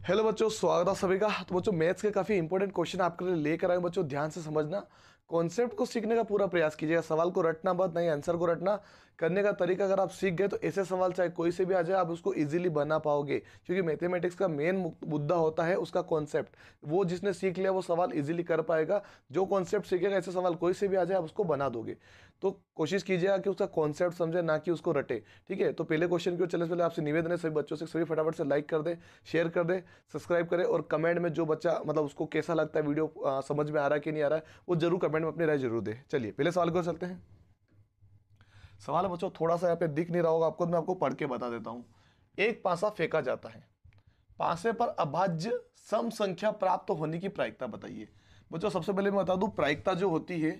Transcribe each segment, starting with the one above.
Hello बच्चों, स्वागत है सभी का। तो बच्चों मैथ्स के काफी इंपॉर्टेंट क्वेश्चन आपके लिए लेकर आए हैं। बच्चों ध्यान से समझना, कॉन्सेप्ट को सीखने का पूरा प्रयास कीजिएगा। सवाल को रटना मत, नहीं आंसर को रटना। करने का तरीका अगर आप सीख गए तो ऐसे सवाल चाहे कोई से भी आ जाए आप उसको इजीली बना पाओगे, क्योंकि मैथमेटिक्स का मेन मुद्दा होता है उसका कॉन्सेप्ट। वो जिसने सीख लिया वो सवाल इजीली कर पाएगा। जो कॉन्सेप्ट सीखेगा ऐसे सवाल कोई से भी आ जाए आप उसको बना दोगे। तो कोशिश कीजिएगा कि उसका कॉन्सेप्ट समझे, ना कि उसको रटे। ठीक है, तो पहले क्वेश्चन की ओर चलने से पहले आपसे निवेदन है सभी बच्चों से, सभी फटाफट से लाइक कर दे, शेयर कर दे, सब्सक्राइब करें और कमेंट में जो बच्चा मतलब उसको कैसा लगता है वीडियो, समझ में आ रहा है कि नहीं आ रहा है, वो जरूर कमेंट में अपनी राय जरूर दे। चलिए पहले सवाल की ओर चलते हैं। सवाल है बच्चों, थोड़ा सा यहाँ पे दिख नहीं रहा होगा आपको, तो मैं आपको पढ़ के बता देता हूं। एक पासा फेंका जाता है, पासे पर अभाज्य सम संख्या प्राप्त होने की प्रायिकता बताइए। बच्चों सबसे पहले मैं बता दूं, प्रायिकता जो होती है,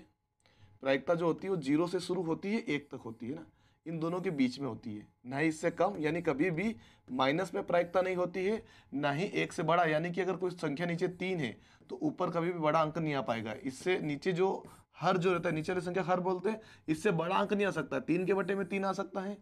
प्रायिकता जो होती है वो 0 से शुरू होती है 1 तक होती है ना, इन दोनों के बीच में होती है, ना ही इससे कम, यानी कभी भी माइनस में प्रायिकता नहीं होती है, ना ही 1 से बड़ा, यानी कि अगर कोई संख्या नीचे 3 है तो ऊपर कभी भी बड़ा अंक नहीं आ पाएगा। इससे नीचे जो हर जो रहता है, नीचे वाली संख्या हर बोलते हैं, इससे बड़ा अंक नहीं आ सकता। 3 के बटे में 3 आ सकता है,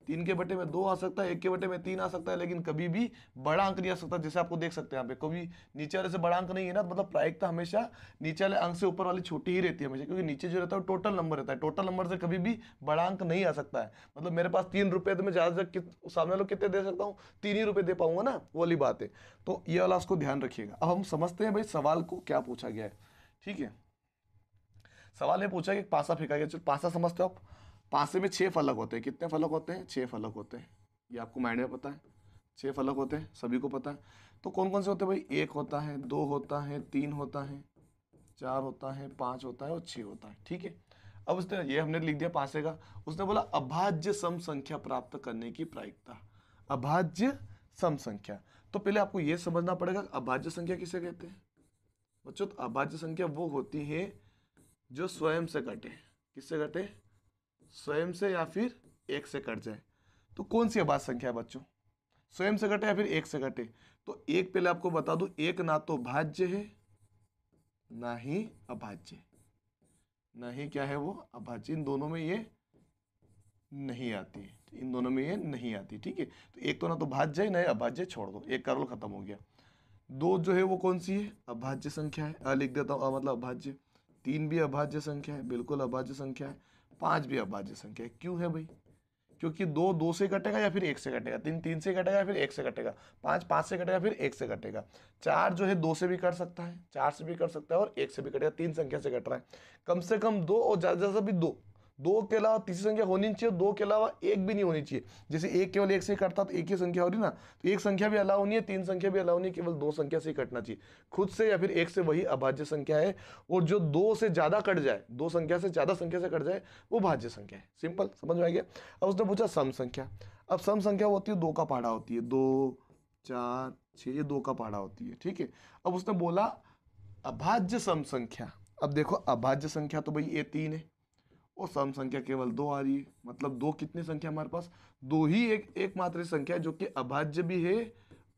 3 के बटे में 2 आ सकता है, 1 के बटे में 3 आ सकता है, लेकिन कभी भी बड़ा अंक नहीं आ सकता। जैसे आपको देख सकते हैं यहाँ पे कभी नीचे वाले से बड़ा अंक नहीं है ना, मतलब प्रायिकता हमेशा नीचे वाले अंक से ऊपर वाली छोटी ही रहती है हमेशा, क्योंकि नीचे जो रहता है टोटल नंबर रहता है। टोटल नंबर से कभी भी बड़ा अंक नहीं आ सकता है। मतलब मेरे पास 3 रुपए, तो मैं ज्यादा से सामने लोग कितने दे सकता हूँ, 3 ही रुपए दे पाऊंगा ना, वो वाली बात है। तो ये वाला उसको ध्यान रखिएगा। अब हम समझते हैं भाई सवाल को क्या पूछा गया है। ठीक है, सवाल में पूछा कि पासा फेंका गया। चलो पासा समझते हो आप। पासे में 6 फलक होते हैं। कितने फलक होते हैं? 6 फलक होते हैं। ये आपको माइंड में पता है, 6 फलक होते हैं, सभी को पता है। तो कौन कौन से होते हैं भाई? 1 होता है, 2 होता है, 3 होता है, 4 होता है, 5 होता है और 6 होता है। ठीक है, अब उसने ये हमने लिख दिया पासे का। उसने बोला अभाज्य सम संख्या प्राप्त करने की प्रायिकता। अभाज्य सम संख्या, तो पहले आपको यह समझना पड़ेगा अभाज्य संख्या किसे कहते हैं बच्चों। तो अभाज्य संख्या वो होती है जो स्वयं से कटे। किससे कटे? स्वयं से या फिर 1 से कट जाए। तो कौन सी अभाज्य संख्या है बच्चों? स्वयं से कटे या फिर 1 से कटे। तो एक पहले आपको बता दूं, एक ना तो भाज्य है ना ही अभाज्य। ना ही क्या है वो? अभाज्य। इन दोनों में ये नहीं आती है, इन दोनों में ये नहीं आती। ठीक है, तो एक तो ना तो भाज्य है ना ही अभाज्य, छोड़ दो, एक का रोल खत्म हो गया। 2 जो है वो कौन सी है? अभाज्य संख्या है, लिख देता हूँ मतलब अभाज्य। 3 भी अभाज्य संख्या है, बिल्कुल अभाज्य संख्या है। 5 भी अभाज्य संख्या है। क्यों है भाई? क्योंकि 2 से कटेगा या फिर 1 से कटेगा, 3 से कटेगा या फिर 1 से कटेगा, 5 से कटेगा फिर 1 से कटेगा। 4 जो है 2 से भी कट सकता है, 4 से भी कट सकता है और 1 से भी कटेगा। 3 संख्या से कट रहा है। कम से कम 2 और ज्यादा से भी 2, 2 के अलावा तीसरी संख्या होनी नहीं चाहिए, 2 के अलावा 1 भी नहीं होनी चाहिए। जैसे 1 केवल 1 से कटता तो एक ही संख्या हो रही ना, तो एक संख्या भी अलाउ नहीं है, 3 संख्या भी अलाउ नहीं है, केवल 2 संख्या से ही कटना चाहिए खुद से या फिर 1 से, वही अभाज्य संख्या है। और जो 2 से ज्यादा कट जाए, 2 संख्या से ज्यादा संख्या से कट जाए, वो भाज्य संख्या है। सिंपल, समझ में आ गया। अब उसने पूछा सम संख्या। अब सम संख्या होती है 2 का पहाड़ा होती है, 2, 4, 6, ये 2 का पहाड़ा होती है। ठीक है, अब उसने बोला अभाज्य सम संख्या। अब देखो अभाज्य संख्या तो भाई ये 3 है और सम संख्या केवल 2 आ रही है। मतलब 2 कितनी संख्या हमारे पास? 2 ही एकमात्र संख्या है जो कि अभाज्य भी है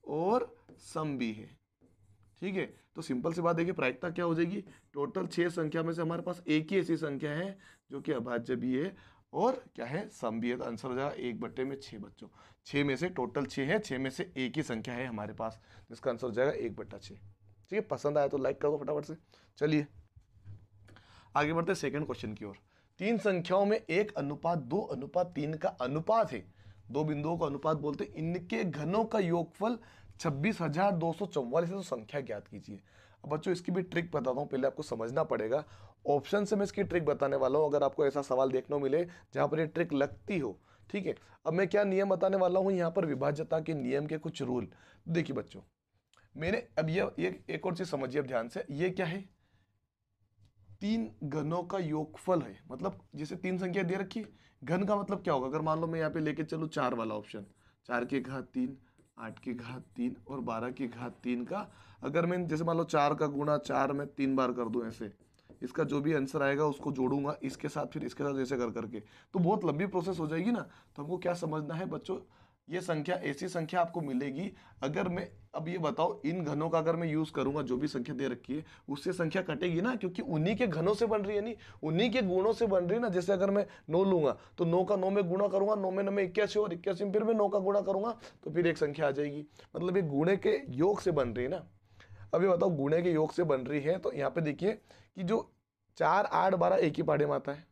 और सम भी है। ठीक है, तो सिंपल सी बात देखिए, प्रायिकता क्या हो जाएगी? टोटल 6 संख्या में से हमारे पास एक ही ऐसी संख्या है जो कि अभाज्य भी है और क्या है? सम भी है। तो आंसर हो जाएगा 1/6 बच्चों। 6 में से टोटल 6 है, 6 में से एक ही संख्या है हमारे पास, जिसका आंसर हो जाएगा 1/6। ठीक है, पसंद आया तो लाइक कर दो फटाफट से। चलिए आगे बढ़ते हैं सेकंड क्वेश्चन की ओर। 3 संख्याओं में 1:2:3 का अनुपात है। 2 बिंदुओं का अनुपात बोलते हैं। इनके घनों का योगफल 26,244 है, तो संख्या ज्ञात कीजिए। अब बच्चों इसकी भी ट्रिक बताता हूं, पहले आपको समझना पड़ेगा। ऑप्शन से मैं इसकी ट्रिक बताने वाला हूं, अगर आपको ऐसा सवाल देखने को मिले जहां पर ये ट्रिक लगती हो। ठीक है, अब मैं क्या नियम बताने वाला हूं यहाँ पर, विभाज्यता के नियम के कुछ रूल। देखिए बच्चों, मैंने अब ये एक और चीज समझिए अब ध्यान से। ये क्या है? 3 घनों का योगफल है। मतलब जैसे 3 संख्या दे रखी, घन का मतलब क्या होगा? अगर मान लो मैं यहाँ पे लेके चलूँ 4 वाला ऑप्शन, 4 की घात 3, 8 की घात 3 और 12 की घात 3 का, अगर मैं जैसे मान लो 4 का गुणा 4 में 3 बार कर दूं ऐसे, इसका जो भी आंसर आएगा उसको जोड़ूंगा इसके साथ, फिर इसके साथ ऐसे कर करके, तो बहुत लंबी प्रोसेस हो जाएगी ना। तो हमको क्या समझना है बच्चों, ये संख्या ऐसी संख्या आपको मिलेगी अगर मैं, अब ये बताओ इन घनों का अगर मैं यूज करूंगा, जो भी संख्या दे रखी है उससे संख्या कटेगी ना, क्योंकि उन्हीं के घनों से बन रही है, नहीं उन्हीं के गुणों से बन रही है ना। जैसे अगर मैं 9 लूंगा तो 9 का 9 में गुणा करूंगा, 9 में 9 में 81, और 81 में फिर मैं 9 का गुणा करूंगा तो फिर एक संख्या आ जाएगी। मतलब ये गुणे के योग से बन रही है ना। अब ये बताओ गुणे के योग से बन रही है तो यहाँ पे देखिए कि जो 4, 8, 12 एक ही पाढ़े में आता है,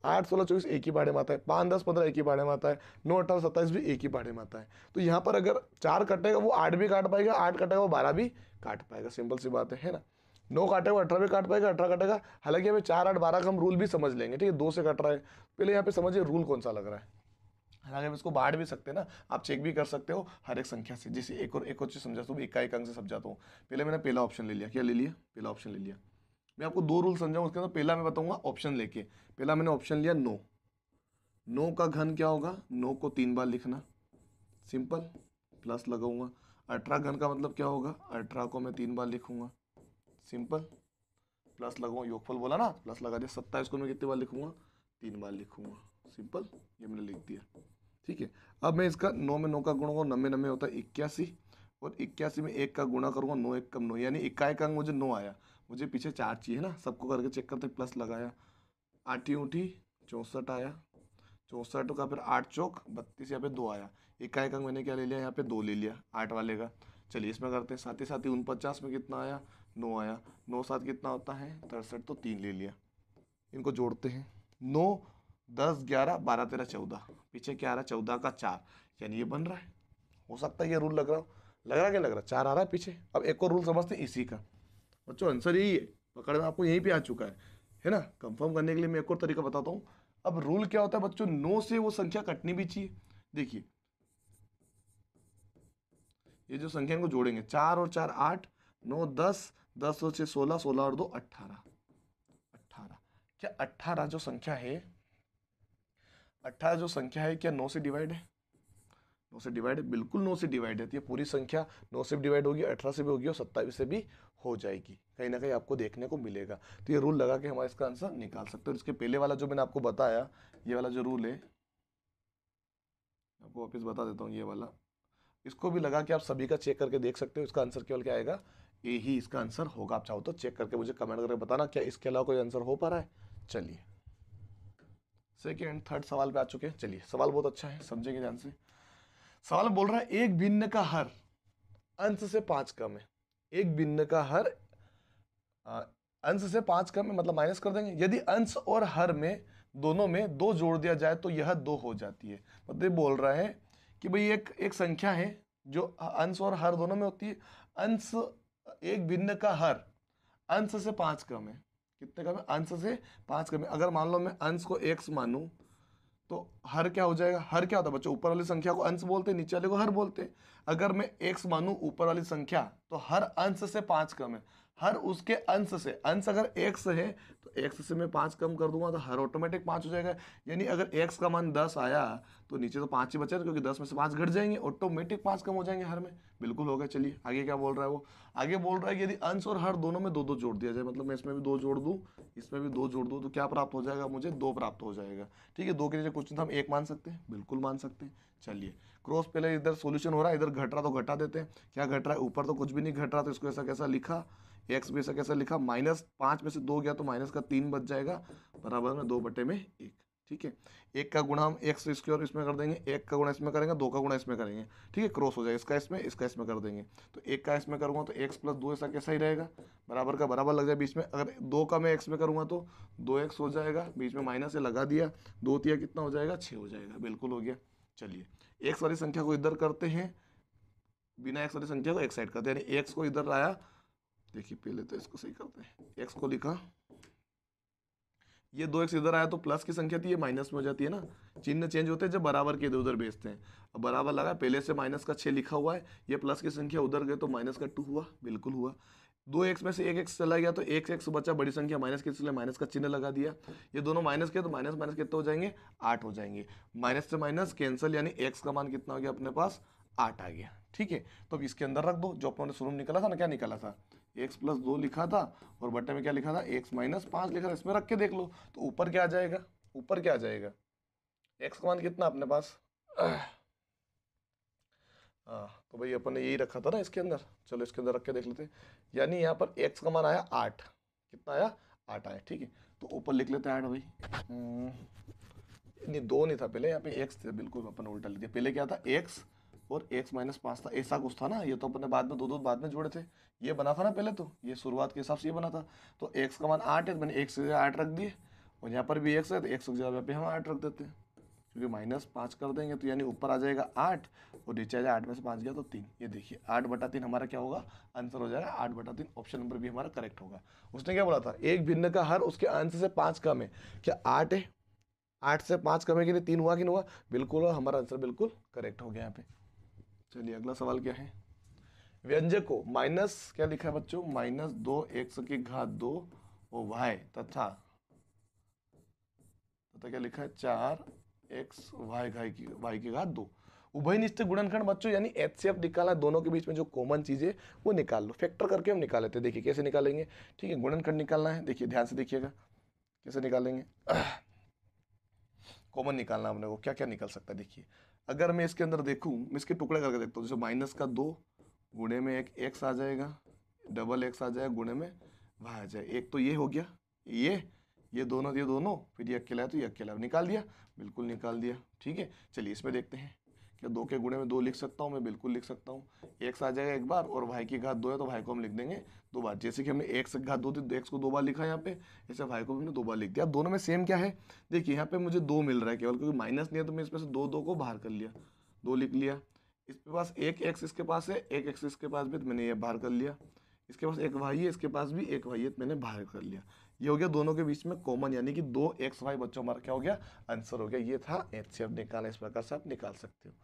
8, 16, 24 एक ही पाढ़े में आता है, 5, 10, 15 एक ही पाढ़े में आता है, 9, 18, 27 भी एक ही पाढ़े में आता है। तो यहाँ पर अगर 4 कटेगा वो 8 भी काट पाएगा, 8 कटेगा वो 12 भी काट पाएगा, सिंपल सी बात है ना। 9 काटेगा 18 भी काट पाएगा, 18 कटेगा। हालांकि हमें 4, 8, 12 का हम रूल भी समझ लेंगे, ठीक है, 2 से कट रहा है। पहले यहाँ पे समझिए रूल कौन सा लग रहा है। हालांकि हम इसको बांट भी सकते हैं ना, आप चेक भी कर सकते हो हर एक संख्या से। जैसे एक और चीज समझाता हूँ, इक्का एक अंक से समझाता हूँ। पहले मैंने पहला ऑप्शन ले लिया, क्या ले लिया, पहला ऑप्शन ले लिया। मैं आपको 2 रूल समझाऊँ उसके अंदर, पहला मैं बताऊंगा ऑप्शन लेके। पहला मैंने ऑप्शन लिया 9, 9 का घन क्या होगा, 9 को 3 बार लिखना, सिंपल, प्लस लगाऊंगा। 18 घन का मतलब क्या होगा, 18 को मैं 3 बार लिखूंगा, सिंपल, प्लस लगाऊंगा, योगफल बोला ना, प्लस लगा दिया। 27 को मैं कितनी बार लिखूंगा, 3 बार लिखूंगा, सिंपल, ये मैंने लिख दिया। ठीक है, अब मैं इसका 9 में 9 का गुणा करूँगा, 9 में होता है 81, और 81 में 1 का गुणा करूँगा, 9 1 कम 9, यानी इक्का अंक मुझे 9 आया। मुझे पीछे 4 चाहिए ना, सबको करके चेक करते, प्लस लगाया, 8 उठी 64 आया, 64 का फिर 8 चौक 32, यहाँ पे 2 आया। इक्का अंक मैंने क्या ले लिया, यहाँ पे 2 ले लिया 8 वाले का। चलिए इसमें करते हैं, साथ ही 49 में कितना आया, 9 आया, 9 7 कितना होता है 63, तो 3 ले लिया। इनको जोड़ते हैं, 9 10 11 12 13 14, पीछे क्या आ रहा है 14 का 4, यानी ये बन रहा है। हो सकता है ये रूल लग रहा हो, लग रहा क्या लग रहा, 4 आ रहा है पीछे। अब एक और रूल समझते हैं इसी का बच्चों, आंसर यही है, पकड़ में आपको यहीं पे आ चुका है ना। कंफर्म करने के लिए मैं एक और तरीका बताता हूँ। अब रूल क्या होता है बच्चों, 9 से वो संख्या कटनी भी चाहिए। देखिए ये जो संख्या इनको जोड़ेंगे, 4 और 4 8, 9 10, 10 और 6 16, 16 और 2 18, 18। क्या 18 जो संख्या है, 18 जो संख्या है क्या 9 से डिवाइड है, 9 से डिवाइड है, बिल्कुल 9 से डिवाइड है। तो ये पूरी संख्या 9 से भी डिवाइड होगी, 18 से भी होगी, और 27 से भी हो जाएगी, कहीं ना कहीं आपको देखने को मिलेगा। तो ये रूल लगा के हमारे इसका आंसर निकाल सकते हो। इसके पहले वाला जो मैंने आपको बताया, ये वाला जो रूल है, आपको वापस बता देता हूँ, ये वाला, इसको भी लगा के आप सभी का चेक करके देख सकते हो। इसका आंसर केवल क्या आएगा, ए ही इसका आंसर होगा। आप चाहो तो चेक करके मुझे कमेंट करके बताना क्या इसके अलावा कोई आंसर हो पा रहा है। चलिए सेकेंड थर्ड सवाल पे आ चुके हैं। चलिए सवाल बहुत अच्छा है, समझेंगे ध्यान से। सवाल बोल रहा है एक भिन्न का हर अंश से 5 कम है। एक भिन्न का हर अंश से 5 कम है, मतलब माइनस कर देंगे। यदि अंश और हर में दोनों में 2 जोड़ दिया जाए तो यह 2 हो जाती है। मतलब बोल रहा है कि भाई एक संख्या है जो अंश और हर दोनों में होती है। अंश, एक भिन्न का हर अंश से 5 कम है। कितने कम है, अंश से 5 कम है। अगर मान लो मैं अंश को x मानूं तो हर क्या हो जाएगा, हर क्या होता है बच्चों, ऊपर वाली संख्या को अंश बोलते हैं, नीचे वाले को हर बोलते हैं। अगर मैं x मानूं ऊपर वाली संख्या तो हर अंश से 5 कम है। हर उसके अंश से, अंश अगर x है तो x से मैं 5 कम कर दूंगा तो हर ऑटोमेटिक 5 हो जाएगा। यानी अगर x का मान 10 आया तो नीचे तो 5 ही बचा, क्योंकि 10 में से 5 घट जाएंगे, ऑटोमेटिक 5 कम हो जाएंगे हर में। बिल्कुल हो गया। चलिए आगे क्या बोल रहा है वो, आगे बोल रहा है कि यदि अंश और हर दोनों में 2 2 जोड़ दिया जाए, मतलब मैं इसमें भी 2 जोड़ दूं, इसमें भी 2 जोड़ दूं, तो क्या प्राप्त हो जाएगा, मुझे 2 प्राप्त हो जाएगा। ठीक है, 2 के नीचे कुछ नहीं, हम 1 मान सकते हैं, बिल्कुल मान सकते हैं। चलिए क्रॉस, पहले इधर सोल्यूशन हो रहा है, इधर घट रहा तो घटा देते हैं। क्या घट रहा है, ऊपर तो कुछ भी नहीं घट रहा, तो इसको ऐसा कैसा लिखा, एक्स भी ऐसा कैसा लिखा, -5 में से 2 गया तो माइनस का 3 बच जाएगा, बराबर में 2/1। ठीक है, 1 का गुणा हम एक्स स्क्वायर इसमें कर देंगे, 1 का गुणा इसमें करेंगे, 2 का गुणा इसमें करेंगे। ठीक है, क्रॉस हो जाएगा, इसका इसमें कर देंगे। तो 1 का इसमें करूँगा तो x + 2 ऐसा कैसा ही रहेगा, बराबर का बराबर लग जाए बीच में। अगर 2 का मैं x में करूँगा तो 2x हो जाएगा, बीच में माइनस से लगा दिया, 2 तिया कितना हो जाएगा, 6 हो जाएगा। बिल्कुल हो गया। चलिए एक्स वाली संख्या को इधर करते हैं, बिना एक्स वाली संख्या को एक साइड करते हैं, यानी एक्स को इधर लाया। देखिए पहले तो इसको सही करते हैं, एक्स को लिखा, ये 2x इधर आया तो प्लस की संख्या थी, ये माइनस में हो जाती है ना। चिन्ह चेंज होते हैं जब बराबर के इधर उधर भेजते हैं। अब बराबर लगा, पहले से माइनस का 6 लिखा हुआ है, ये प्लस की संख्या उधर गए तो माइनस का 2 हुआ, बिल्कुल हुआ। 2x में से 1x चला गया तो 1x बचा, बड़ी संख्या माइनस के, इसलिए माइनस का चिन्ह लगा दिया। ये दोनों माइनस के तो माइनस माइनस कितने हो जाएंगे, 8 हो जाएंगे। माइनस से माइनस कैंसिल, यानी x का मान कितना हो गया अपने पास, 8 आ गया। ठीक है, तो अब इसके अंदर रख दो जो अपने शुरू में निकला था ना, क्या निकला था, x + 2 लिखा था, और बट्टे में क्या लिखा था, x - 5 लिखा था। इसमें रख के देख लो तो ऊपर क्या आ जाएगा, ऊपर क्या आ जाएगा, x का मान कितना अपने पास हाँ, तो भाई अपन ने यही रखा था ना इसके अंदर, चलो इसके अंदर रख के देख लेते हैं। यानी यहाँ पर x का मान आया 8, कितना आया 8 आया, ठीक है। तो ऊपर लिख लेते हैं 8 भाई। नहीं 2 नहीं था पहले, यहाँ पे x थे, बिल्कुल अपन ने उल्टा लिख दिया। पहले क्या था x और x-5 था, ऐसा कुछ था ना, ये तो अपन ने बाद में दो बाद में जोड़े थे। ये बना था ना पहले, तो ये शुरुआत के हिसाब से ये बना था। तो x का मान 8 है, तो मैंने x की जगह 8 रख दिए, और यहाँ पर भी x है तो x की जगह पे हम 8 रख देते हैं, क्योंकि -5 कर देंगे तो यानी ऊपर आ जाएगा 8 और नीचे आ जाएगा 8 में से 5 गया तो 3। ये देखिए 8/3 हमारा क्या होगा, आंसर हो जाएगा 8/3। ऑप्शन नंबर भी हमारा करेक्ट होगा। उसने क्या बोला था, एक भिन्न का हर उसके अंश से 5 कम है। क्या 8 है, 8 से 5 कम है कि नहीं, 3 हुआ कि नहीं हुआ, बिल्कुल, और हमारा आंसर बिल्कुल करेक्ट हो गया यहाँ पे। चलिए अगला सवाल क्या है। व्यंजक को माइनस क्या लिखा है बच्चों, -2 x² और y तथा क्या लिखा है 4x y² उभयनिष्ठ गुणनखंड बच्चों, यानी HCF निकालना, दोनों के बीच में जो कॉमन चीज है वो निकाल लो। फैक्टर करके हम निकाल लेते हैं, देखिए कैसे निकालेंगे, ठीक है। गुणनखंड निकालना है, देखिए ध्यान से देखिएगा कैसे निकालेंगे। कॉमन निकालना अपने को, क्या क्या निकल सकता है देखिए। अगर मैं इसके अंदर देखूं, मैं इसके टुकड़े करके देखता हूँ, जैसे -2 गुणे में एक x आ जाएगा, डबल x आ जाएगा, गुणे में y आ जाएगा। एक तो ये हो गया, ये दोनों, फिर ये अकेला है तो ये अकेला, निकाल दिया, बिल्कुल निकाल दिया, ठीक है। चलिए इसमें देखते हैं, क्या 2 के गुणे में 2 लिख सकता हूँ मैं, बिल्कुल लिख सकता हूँ। x आ जाएगा एक बार, और y की घात 2 है तो y को हम लिख देंगे 2 बार। जैसे कि हमने x की घात 2 थी, x को 2 बार लिखा यहाँ पे, ऐसे y को हमने 2 बार लिख दिया। अब दोनों में सेम क्या है, देखिए यहाँ पे मुझे 2 मिल रहा है केवल, क्योंकि माइनस नहीं है तो मैं इसमें से 2 को बाहर कर लिया, 2 लिख लिया। इसके पास एक x इसके पास है, एक x इसके पास भी, तो मैंने ये बाहर कर लिया। इसके पास एक y है, इसके पास भी एक y है, तो मैंने बाहर कर लिया। ये हो गया दोनों के बीच में कॉमन, यानी कि 2xy बच्चों हमारा क्या हो गया, आंसर हो गया। ये था HCF निकालना, इस प्रकार से आप निकाल सकते हो,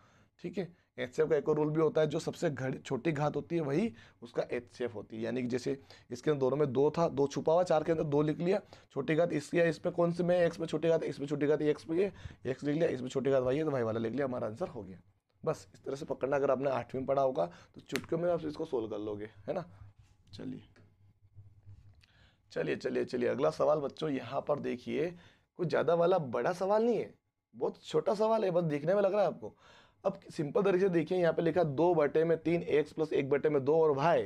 ठीक है। HCF का एक और रूल भी होता है, जो सबसे छोटी घात होती है वही उसका HCF होती है। यानी कि जैसे इसके अंदर दोनों में 2 था, 2 छुपा हुआ, 4 के अंदर 2 लिख लिया, छोटी घात इसकी है, इसमें कौन से में x में छोटी घात, इसमें छोटी घात x में x लिख लिया, इसमें छोटी घात y है तो y वाला लिख लिया, हमारा आंसर हो गया। बस इस तरह से पकड़ना, अगर आपने 8वीं में पढ़ा होगा तो चुटकियों में आप इसको सोल्व कर लोगे, है ना। चलिए चलिए चलिए चलिए अगला सवाल बच्चों, यहाँ पर देखिए कुछ ज्यादा वाला बड़ा सवाल नहीं है, बहुत छोटा सवाल है, बस देखने में लग रहा है आपको। अब सिंपल तरीके से देखिए, यहाँ पे लिखा 2/3 x प्लस 1/2 और y,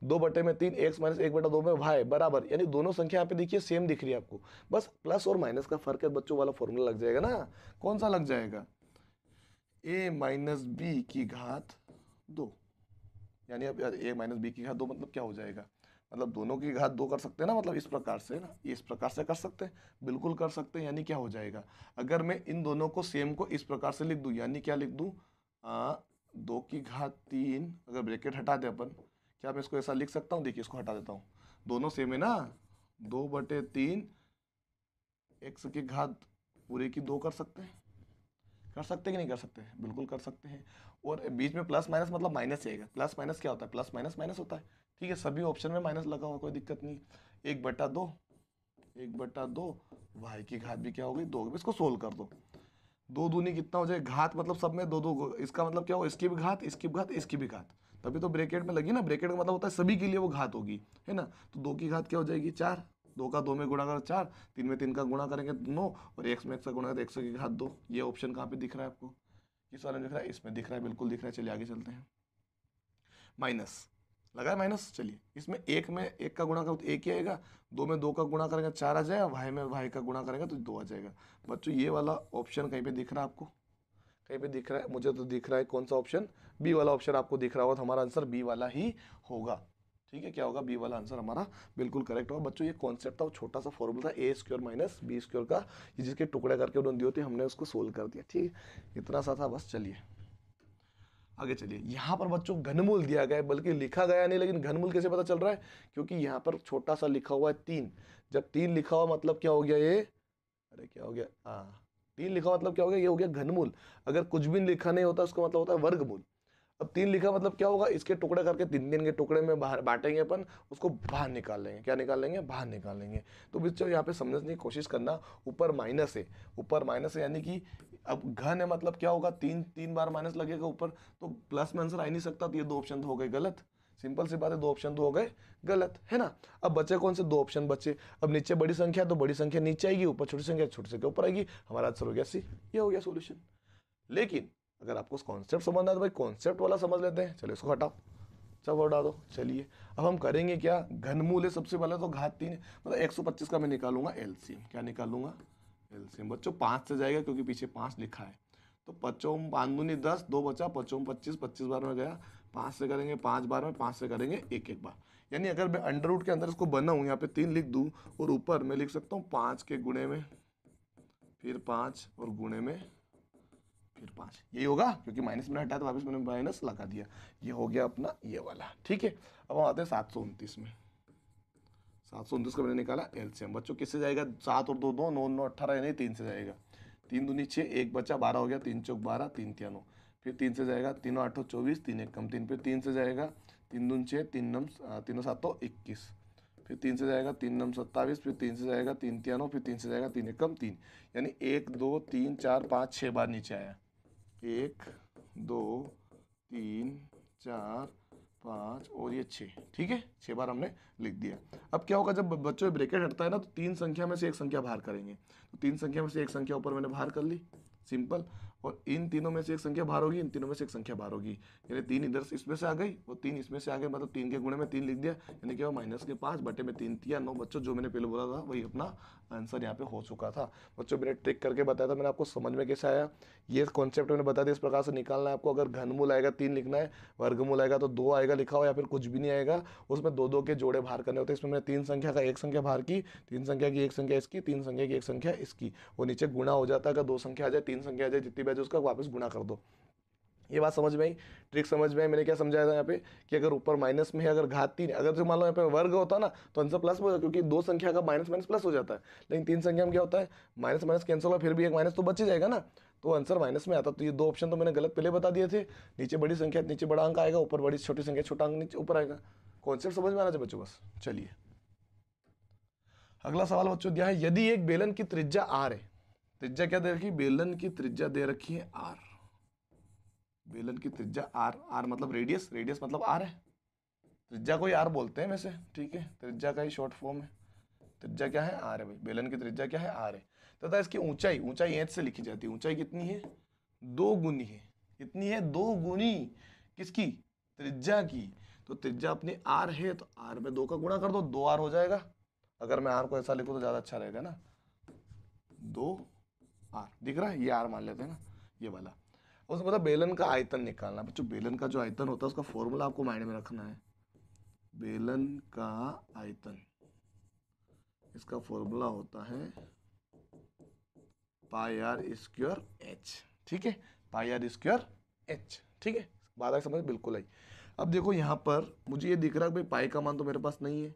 2/3 x माइनस 1/2 में y बराबर, यानी दोनों संख्या यहाँ पे देखिए सेम दिख रही है आपको, बस प्लस और माइनस का फर्क है बच्चों, वाला फॉर्मूला लग जाएगा ना। कौन सा लग जाएगा, a माइनस बी की घात 2, यानी अब a माइनस बी की घात 2 मतलब क्या हो जाएगा, मतलब दोनों की घात 2 कर सकते हैं ना, मतलब इस प्रकार से ना, इस प्रकार से कर सकते हैं, बिल्कुल कर सकते हैं। यानी क्या हो जाएगा, अगर मैं इन दोनों को सेम को इस प्रकार से लिख दूं, यानी क्या लिख दूं, 2 की घात 3, अगर ब्रैकेट हटा दे अपन, क्या मैं इसको ऐसा लिख सकता हूँ, देखिए इसको हटा देता हूँ, दोनों सेम है ना, 2/3 x की घात पूरे की 2 कर सकते हैं, कर सकते हैं कि नहीं कर सकते हैं, बिल्कुल कर सकते हैं। और बीच में प्लस माइनस मतलब माइनस आएगा, प्लस माइनस क्या होता है, प्लस माइनस माइनस होता है, ठीक है। सभी ऑप्शन में माइनस लगा हुआ, कोई दिक्कत नहीं। 1/2 y की घात भी क्या हो गई 2, इसको सोल्व कर दो, 2 दूनी कितना हो जाए, घात मतलब सब में 2 इसका मतलब क्या हो, इसकी भी घात, इसकी भी घात, इसकी भी घात, तभी तो ब्रैकेट में लगी ना, ब्रैकेट का मतलब होता है सभी के लिए वो घात होगी, है ना। तो 2 की घात क्या हो जाएगी 4, 2 का 2 में गुणा कर 4, 3 में 3 का गुणा करेंगे 9, और x में x का गुणा करें 100 की घात 2। ये ऑप्शन कहाँ पे दिख रहा है आपको, किस वाले में दिख रहा है, इसमें दिख रहा है, बिल्कुल दिख रहा है। चलिए आगे चलते हैं, माइनस लगा है माइनस, चलिए इसमें 1 में 1 का गुणा करो तो 1 ही आएगा, 2 में 2 का गुणा करेंगे 4 आ जाएगा, y में y का गुणा करेंगे तो 2 आ जाएगा। बच्चों ये वाला ऑप्शन कहीं पे दिख रहा है आपको, कहीं पे दिख रहा है, मुझे तो दिख रहा है कौन सा ऑप्शन, बी वाला ऑप्शन आपको दिख रहा होगा, तो हमारा आंसर बी वाला ही होगा, ठीक है। क्या होगा, बी वाला आंसर हमारा बिल्कुल करेक्ट होगा। बच्चों ये कॉन्सेप्ट था, वो छोटा सा फॉर्मूला था a² माइनस b² का, ये जिसके टुकड़े करके उन्होंने दिए थे, हमने उसको सोल्व कर दिया, ठीक है, इतना सा था बस। चलिए आगे चलिए, यहाँ पर बच्चों घनमूल दिया गया है, बल्कि लिखा गया नहीं, लेकिन घनमूल कैसे पता चल रहा है, क्योंकि यहाँ पर छोटा सा लिखा हुआ है 3, जब 3 लिखा हुआ मतलब क्या हो गया ये, अरे क्या हो गया, 3 लिखा मतलब क्या हो गया, ये हो गया घनमूल। अगर कुछ भी लिखा नहीं होता उसका मतलब होता है वर्गमूल। अब 3 लिखा मतलब क्या होगा, इसके टुकड़े करके 3 के टुकड़े में बाहर बांटेंगे अपन, उसको बाहर निकाल लेंगे, क्या निकाल लेंगे, बाहर निकाल लेंगे। तो बच्चों यहाँ पे समझने की कोशिश करना, ऊपर माइनस है, ऊपर माइनस है, यानी कि अब घन है मतलब क्या होगा, 3 बार माइनस लगेगा ऊपर, तो प्लस में आंसर आ ही नहीं सकता, तो ये 2 ऑप्शन तो हो गए गलत, सिंपल सी बात है, 2 ऑप्शन तो हो गए गलत, है ना। अब बचे कौन से 2 ऑप्शन बचे, अब नीचे बड़ी संख्या तो बड़ी संख्या नीचे आएगी, ऊपर छोटी संख्या ऊपर आएगी, हमारा आंसर हो गया सी, ये हो गया सोल्यूशन। लेकिन अगर आपको कॉन्सेप्ट समझना है तो भाई कॉन्सेप्ट वाला समझ लेते हैं। चलो इसको हटाओ, सब हटा दो। चलिए अब हम करेंगे क्या, घनमूल है सबसे पहले तो घात 3 मतलब 125 का मैं निकालूंगा एलसीएम। क्या निकालूंगा, एलसीएम। बच्चों 5 से जाएगा क्योंकि पीछे 5 लिखा है, तो 5 5 दूनी 10, 2 बचा, 5 25, 25 बार में गया, 5 से करेंगे 5 बार में, 5 से करेंगे एक एक बार। यानी अगर मैं अंडर रूट के अंदर इसको बनाऊँ, यहाँ पे 3 लिख दूँ और ऊपर मैं लिख सकता हूँ 5 के गुणे में फिर 5 और गुणे में फिर 5, यही होगा क्योंकि माइनस मैंने हटाया तो वापस मैंने माइनस लगा दिया। ये हो गया अपना ये वाला, ठीक है। अब हम आते हैं 729 में। 729 का मैंने निकाला एलसीएम। बच्चों किससे जाएगा, 7 और 2 2, 9 9 18, यानी 3 से जाएगा। 3 दूनी 6, 1 बचा, 12 हो गया, 3 चौक 12, 3 तिया 9, फिर 3 से जाएगा, 3 8 24, 3 1 कम 3, फिर 3 से जाएगा, 3 दून 6, 3 नम 3 7 21, फिर 3 से जाएगा, 3 नम 27, फिर 3 से जाएगा, 3 तिया 9, फिर 3 से जाएगा, 3 1 कम 3, यानी 1 2 3 4 5 6 बार नीचे आया। 1 2 3 4 5 और ये 6, ठीक है, 6 बार हमने लिख दिया। अब क्या होगा, जब बच्चों ब्रैकेट हटता है ना तो 3 संख्या में से एक संख्या बाहर करेंगे, तो 3 संख्या में से एक संख्या ऊपर मैंने बाहर कर ली, सिंपल। और इन तीनों में से एक संख्या बाहर होगी, इन तीनों में से एक संख्या बाहर होगी, यानी 3 इधर से इसमें से आ गई और 3 इसमें से आ गए, मतलब 3 के गुणे में 3 लिख दिया, यानी क्या माइनस के 5 बटे में 3 तिया 9। बच्चों जो मैंने पहले बोला था वही अपना आंसर यहाँ पे हो चुका था। बच्चों मैंने ट्रिक करके बताया था, मैंने आपको समझ में कैसे आया ये कॉन्सेप्ट मैंने बता दिया। इस प्रकार से निकालना है आपको। अगर घनमूल आएगा 3 लिखना है, वर्गमूल आएगा तो 2 आएगा लिखा हो, या फिर कुछ भी नहीं आएगा, उसमें 2 2 के जोड़े बाहर करने होते हैं। इसमें मैंने 3 संख्या का एक संख्या बाहर की, 3 संख्या की एक संख्या इसकी, 3 संख्या की एक संख्या इसकी, वो नीचे गुणा हो जाता है। अगर 2 संख्या आ जाए, 3 संख्या आ जाए, जितनी भी आ जाए उसका वापस गुणा कर दो। ये बात समझ में आई, ट्रिक समझ में आई। मैंने क्या समझाया था यहाँ पे कि अगर ऊपर माइनस में है, अगर घात 3, अगर जो मान लो यहाँ पे वर्ग होता ना तो आंसर प्लस में हो जाता, क्योंकि 2 संख्या का माइनस माइनस प्लस हो जाता है। लेकिन 3 संख्या में क्या होता है, माइनस माइनस कैंसिल होगा, फिर भी एक माइनस तो बच ही जाएगा ना, तो आंसर माइनस में आता। तो ये 2 ऑप्शन तो मैंने गलत पहले बता दिए थे। नीचे बड़ी संख्या नीचे बड़ा अंक आएगा, ऊपर बड़ी छोटी संख्या छोटा अंक नीचे ऊपर आएगा। कॉन्सेप्ट समझ में आना चाहिए बच्चों बस। चलिए अगला सवाल बच्चों दिया है, यदि एक बेलन की त्रिज्या आर है, त्रिज्या क्या दे रखी, बेलन की त्रिज्या दे रखी है आर, बेलन की त्रिज्या आर, आर मतलब रेडियस, रेडियस मतलब आर है, त्रिज्या को ही आर बोलते हैं वैसे, ठीक है, त्रिज्या का ही शॉर्ट फॉर्म है। त्रिज्या क्या है, आर है भाई, बेलन की त्रिज्या क्या है, आर है। तथा इसकी ऊंचाई, ऊंचाई एच से लिखी जाती है। ऊंचाई कितनी है, 2 गुनी है, कितनी है, 2 गुनी किसकी, त्रिज्या की। तो त्रिज्या अपनी आर है, तो आर में 2 का गुणा कर दो, 2 आर हो जाएगा। अगर मैं आर को ऐसा लिखूं तो ज्यादा अच्छा रहेगा ना, 2 आर दिख रहा है, ये आर मान लेते हैं ना, ये वाला। उसमें मतलब बेलन का आयतन निकालना। बच्चों बेलन का जो आयतन होता है उसका फॉर्मूला आपको माइंड में रखना है। बेलन का आयतन, इसका फॉर्मूला होता है पाई आर स्क्वायर एच, ठीक है, पाई आर स्क्वायर एच, ठीक है, बात आई समझ, बिल्कुल आई। अब देखो यहाँ पर मुझे ये दिख रहा है भाई पाई का मान तो मेरे पास नहीं है,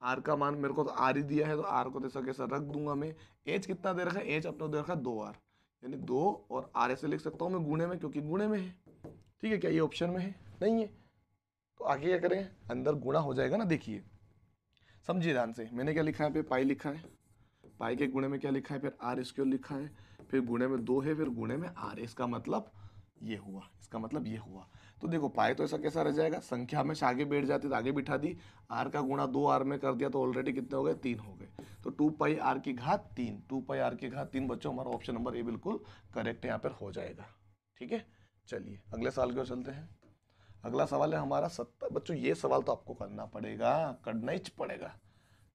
आर का मान मेरे को तो आर ही दिया है, तो आर को जैसा कैसा रख दूंगा मैं। एच कितना दे रखा है, एच अपना दे रखा है 2 आर, यानी 2 और आर ऐसे लिख सकता हूँ मैं गुणे में, क्योंकि गुणे में है, ठीक है। क्या ये ऑप्शन में है, नहीं है, तो आगे क्या करें, अंदर गुणा हो जाएगा ना। देखिए समझिए ध्यान से, मैंने क्या लिखा है पे पाई लिखा है, पाई के गुणे में क्या लिखा है, फिर आर स्क्वायर लिखा है, फिर गुणे में 2 है, फिर गुणे में आर, इसका मतलब ये हुआ, इसका मतलब ये हुआ। तो देखो पाई तो ऐसा कैसा रह जाएगा, संख्या में से आगे बैठ जाती तो आगे बिठा दी, आर का गुणा 2 आर में कर दिया तो ऑलरेडी कितने हो गए, 3 हो गए। तो 2 पाई आर की घात 3, 2 पाई आर की घात 3। बच्चों हमारा ऑप्शन नंबर ए बिल्कुल करेक्ट यहाँ पर हो जाएगा, ठीक है। चलिए अगले सवाल की ओर चलते हैं। अगला सवाल है हमारा 70। बच्चों ये सवाल तो आपको करना पड़ेगा, करना ही पड़ेगा।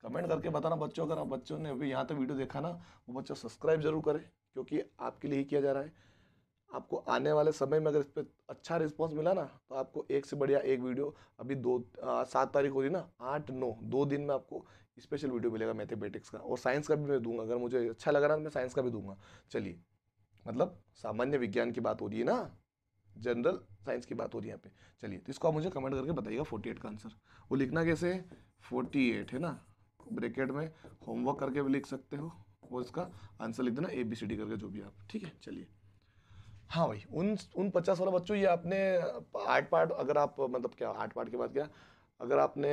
कमेंट करके बताना बच्चों, अगर आप बच्चों ने अभी यहाँ तक वीडियो देखा ना, वो बच्चों सब्सक्राइब जरूर करें, क्योंकि आपके लिए ही किया जा रहा है। आपको आने वाले समय में अगर इस पर अच्छा रिस्पांस मिला ना, तो आपको एक से बढ़िया एक वीडियो, अभी 7 तारीख हो रही ना, 8 9 2 दिन में आपको स्पेशल वीडियो मिलेगा मैथमेटिक्स का, और साइंस का भी मैं दूंगा। अगर मुझे अच्छा लग रहा है तो मैं साइंस का भी दूंगा। चलिए मतलब सामान्य विज्ञान की बात हो रही है ना, जनरल साइंस की बात हो रही है यहाँ पे। चलिए तो इसको आप मुझे कमेंट करके बताइएगा 48 का आंसर। वो लिखना कैसे है, 48 है ना, ब्रैकेट में होमवर्क करके भी लिख सकते हो, और इसका आंसर लिख देना ABCD करके, जो भी आप, ठीक है। चलिए हाँ भाई, उन 50 वाला बच्चों, ये आपने 8 पार्ट, अगर आप मतलब क्या 8 पार्ट के बाद क्या, अगर आपने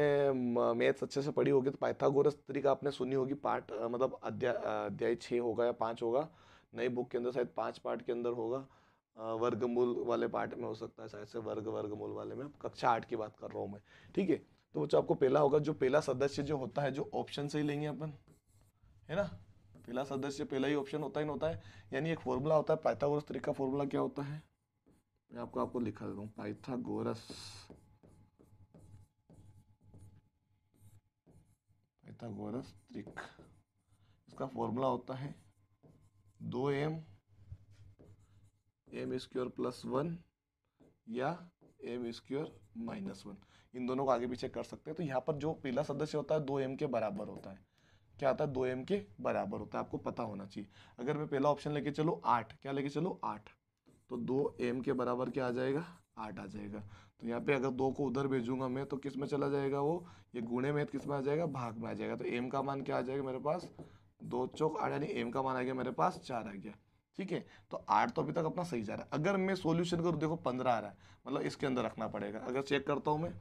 मैथ्स अच्छे से पढ़ी होगी तो पाइथागोरस तरीका आपने सुनी होगी, पार्ट मतलब अध्याय 6 होगा या 5 होगा, नई बुक के अंदर शायद 5 पार्ट के अंदर होगा। वर्गमूल वाले पार्ट में हो सकता है शायद से, वर्गमूल वाले में, कक्षा 8 की बात कर रहा हूँ मैं, ठीक है। तो बच्चों आपको पहला होगा, जो पहला सदस्य जो होता है, जो ऑप्शन से ही लेंगे अपन, है ना, पहला सदस्य पहला ही ऑप्शन होता ही होता है। यानी एक फॉर्मूला होता है पाइथागोरस तरीका, फॉर्मूला क्या होता है, मैं आपको लिखा देता हूँ, पाइथागोरस त्रिक। इसका फॉर्मूला होता है 2m² + 1 या m² - 1। इन दोनों को आगे पीछे कर सकते हैं। तो यहाँ पर जो पहला सदस्य होता है 2m के बराबर होता है। क्या आता है? 2m के बराबर होता है, आपको पता होना चाहिए। अगर मैं पहला ऑप्शन लेके चलो 8, क्या लेके चलो 8, तो 2m के बराबर क्या आ जाएगा? 8 आ जाएगा। तो यहाँ पे अगर 2 को उधर भेजूंगा मैं तो किस में चला जाएगा वो? ये गुणे में किस में आ जाएगा? भाग में आ जाएगा। तो m का मान क्या आ जाएगा मेरे पास? 2 चौक 8, यानी m का मान आ गया मेरे पास 4 आ गया। ठीक है, तो 8 तो अभी तक अपना सही जा रहा है। अगर मैं सॉल्यूशन करूँ, देखो 15 आ रहा है, मतलब इसके अंदर रखना पड़ेगा। अगर चेक करता हूँ मैं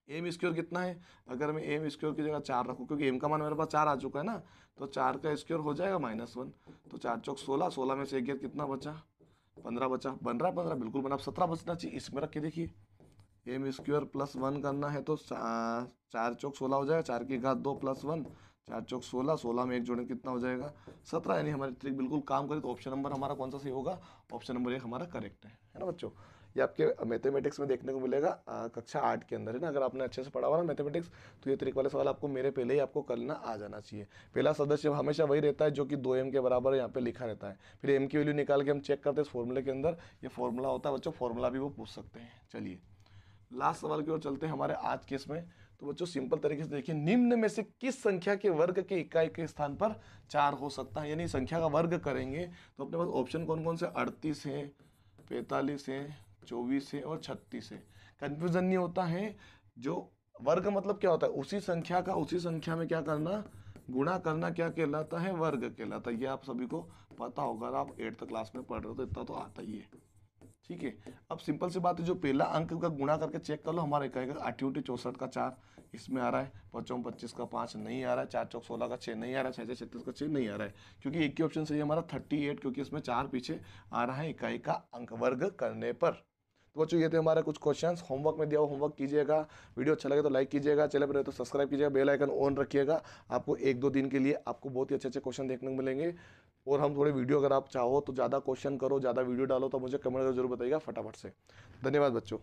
m² कितना है, अगर मैं m² की जगह 4 रखूँ, क्योंकि m का मान मेरे पास 4 आ चुका है ना, तो 4 का स्क्वायर हो जाएगा -1। तो 4 चौक 16, 16 में से 1 गया, कितना बचा? 15 बचा। बन रहा है 15? बिल्कुल बना। अब 17 बचना चाहिए। इसमें रख के देखिए, m² + 1 करना है तो 4 चौक 16 हो जाएगा, 4 की घात 2 + 1, 4 चौक 16, 16 में 1 जोड़े कितना हो जाएगा? 17। यानी हमारी ट्रिक बिल्कुल काम करे। तो ऑप्शन नंबर हमारा कौन सा सही होगा? ऑप्शन नंबर 1 हमारा करेक्ट है ना बच्चों। ये आपके मैथमेटिक्स में देखने को मिलेगा, कक्षा 8 के अंदर है ना। अगर आपने अच्छे से पढ़ा हुआ ना मैथमेटिक्स, तो ये ट्रिक वाले सवाल आपको मेरे पहले ही आपको करना आ जाना चाहिए। पहला सदस्य हमेशा वही रहता है जो कि 2m के बराबर यहाँ पे लिखा रहता है। फिर m की वैल्यू निकाल के हम चेक करते हैं फॉर्मूले के अंदर। ये फॉर्मूला होता है बच्चों, फॉर्मूला भी वो पूछ सकते हैं। चलिए लास्ट सवाल की ओर चलते हैं हमारे आज के इसमें। तो बच्चों सिंपल तरीके से देखिए, निम्न में से किस संख्या के वर्ग के इकाई के स्थान पर 4 हो सकता है? यानी संख्या का वर्ग करेंगे तो अपने पास ऑप्शन कौन कौन से? 38 है, 45 है, 24 है और 36 है। कंफ्यूजन नहीं होता है। जो वर्ग मतलब क्या होता है? उसी संख्या का उसी संख्या में क्या करना? गुणा करना। क्या कहलाता है? वर्ग कहलाता है। ये आप सभी को पता होगा, आप 8th क्लास में पढ़ रहे हो तो इतना तो आता ही है। ठीक है, अब सिंपल सी बात है, जो पहला अंक का गुणा करके चेक कर लो, हमारा कहेगा 8 64 का 4 इसमें आ रहा है, 5 25 का 5 नहीं आ रहा है, 4 चौक 16 का 6 नहीं आ रहा है, 6 36 का 6 नहीं आ रहा है, क्योंकि एक ही ऑप्शन सही है हमारा 38, क्योंकि इसमें 4 पीछे आ रहा है इकाई का अंक वर्ग करने पर। तो बच्चों ये थे हमारे कुछ क्वेश्चंस। होमवर्क में दिया हुआ होमवर्क कीजिएगा। वीडियो अच्छा लगे तो लाइक कीजिएगा, चैनल पर तो सब्सक्राइब कीजिएगा, बेल आइकन ऑन रखिएगा। आपको 1-2 दिन के लिए आपको बहुत ही अच्छे अच्छे क्वेश्चन देखने को मिलेंगे। और हम थोड़े वीडियो, अगर आप चाहो तो ज़्यादा क्वेश्चन करो, ज़्यादा वीडियो डालो, तो मुझे कमेंट कर जरूर बताइएगा फटाफट से। धन्यवाद बच्चों।